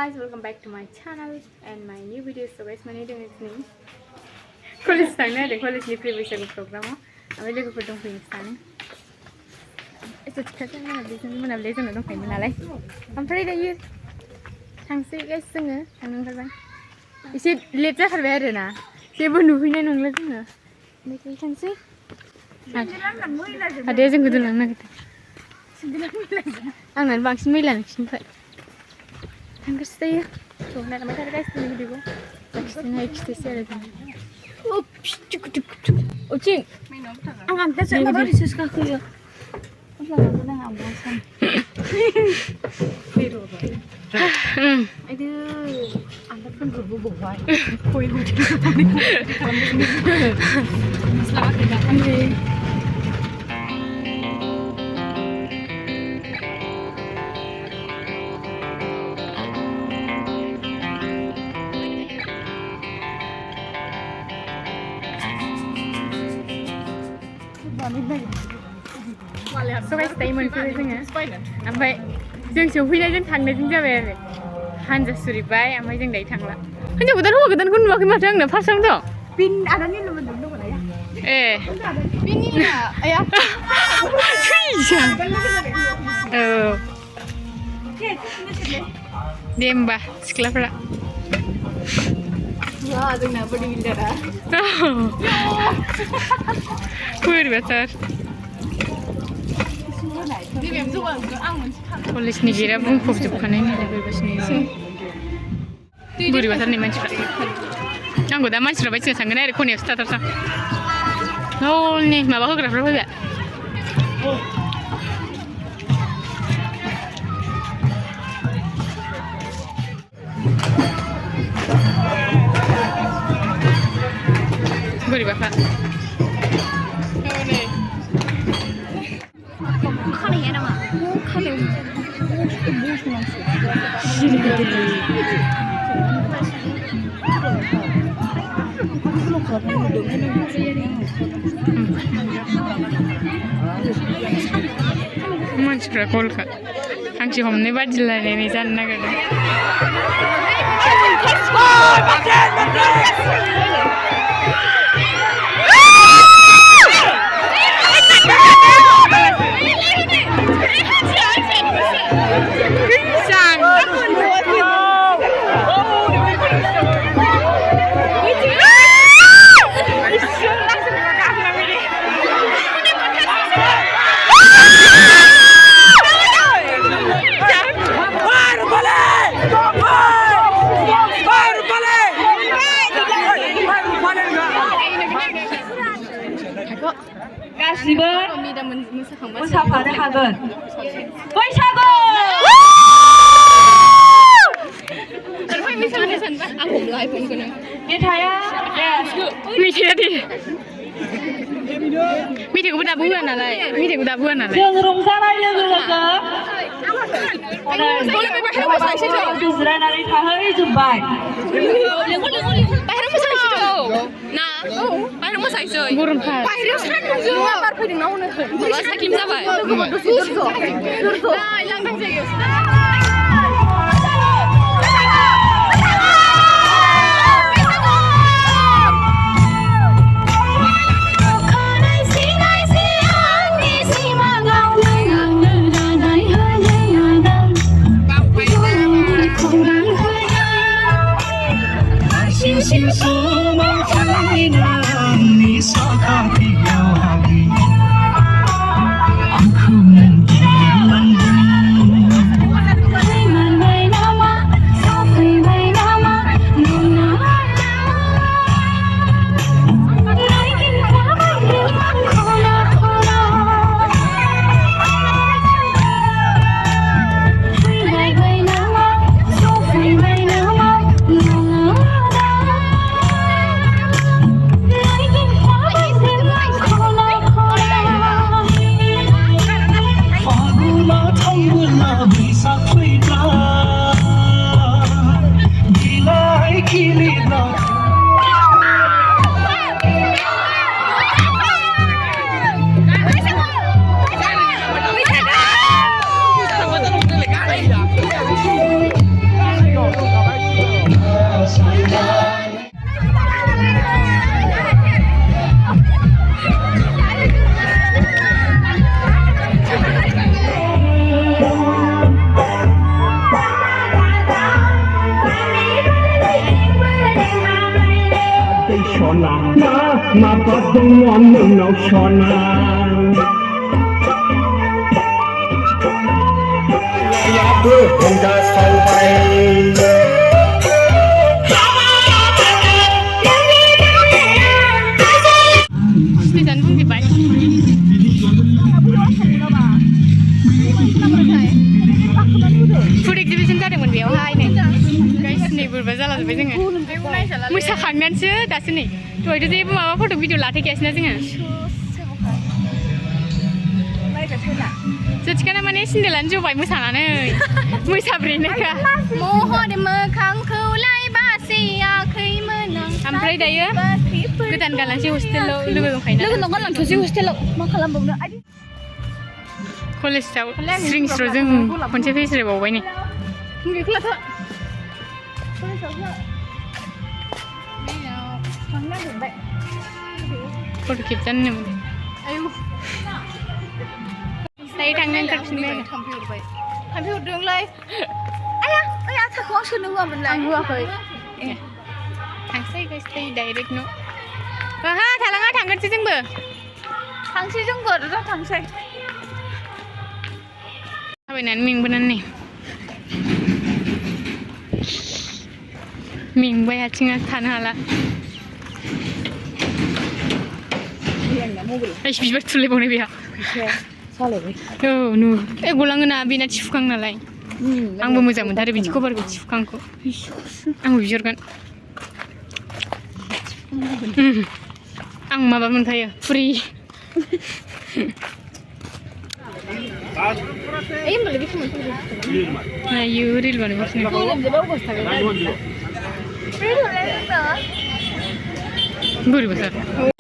guys, welcome back to my channel and my new video. So guys, my name is Ning. College time na, college ni bwisagu program mo. Ami logo ko dong finish tani. Ito kita na nabi sa dong finish nalay. Ampray da yun. Tangsi guys sunga, tanong ka ba? Isi late sa karbe na. Siya nuhi na nung lagi na. May tangsi. Ada yang kudu lang na kita. Ang nan bangsin may lang simple. Tangkas tayo. So na naman tayo guys sa video ko. Next na exercise lagi. Oh, Uching. Ang anta sa mga risus ka kuya. Wala ko na ang awasan. Pero ba? Aduh, anda pun berbubuh-buah. Koi hujan. Selamat datang di. So guys, tayo monkey जोङो ओमफ्राय जों सौफैनाय जों थांनायजों जाबाय आरो हानजा सुरिबाय ओमफ्राय जों दायो थांला हिनजाव गोदान हौवा गोदानखौ नुवाखै माथो आंनो फार्स्टआवथ' बिन आदानि लोगो दंमोन आया ए बिनिया आया थैसा औ दे होमबा सिख्लाफोरा या जोंना बडि बिल्डारा बोरैबाथार कलेजनि गेटआ बुंफबजोबखानाय नालाय फैगासिनो बोरैबाथार नै मानसिफ्रा आंखौ दा मानसिफ्रा बायदिसिना थांगोन आरो खनायावसो थाथारसां हलनि माबा होग्राफ्रा फैबाय बोरैबाखा खानाया नामा खानायाव मानसिफ्रा कलखा हांसो हमनाय बादिलायनाय जानो नागिरदों गासिबो मोसाफानो हागोन बैसागु मेथाइआ मेथाइआ दे मेथाइखौबो दाबो होआ नालाय जों रंजानाय लोगो लोगो जिरायनानै थाहैजोब्बाय बाहेरायाव मोसाहैसै गरमथार बाहेरायाव सान्दुंजों बार फैदोंना हनै माबा साइक्लिं जाबाय लांदां जायगायावसो बुहुमाव सनमान याबो होंगा सावबाय स्टेजानो बुंजोब्बाय फुड एक्जिबिसन जादोंमोन बेयावहाय नै गाइस नै बोरैबा जालाजोब्बाय जोङो मोसाखांनानैसो दासो नै दहायथ' जेबो माबा फट' भिडिअ लाथायखायासैना जोङो जोथिखाना माने सिन्देलानो जबाय मोसानानै मोसाब्रेनायखा महर मोखांखौलाय बासियाखैमोन ओमफ्राय दायो गोदान गानलांसै हस्टेलाव लोगो दंखायोना लोगोनाव गानलांथ'सै हस्टेलाव मा खालामबावनो कलेजाव स्रिं स्र' जों खनसे फेसरायबावबाय नै बेखौ लाथ' फट' खेबजानो मोनदों आयौ दायो थांनो ओंखारफिनबाय थाम्फै हरदोंलाय आया ओइ आथाखौ आं सोनो होआमोनलाय आं होआखै थांसै गाइस डाइरेक्ट न' ओहा थालाङा थांगोनसै जोंबो थांसै जोंबो ज' थांसै थाबायनानै मेंबोनानै नै मेंबाय आथिङा थानो हाला बिबार थुलायबावनाय बेहा औ नु गलाङोना बेना थिफुखां नालाय आंबो मोजां मोनथारो बिदि कभारखौ थिफुखांखौ आंबो बिहरगोन आं माबा मोनखायो फुरि आयु रिल बानायगासिनो बोरैबा सार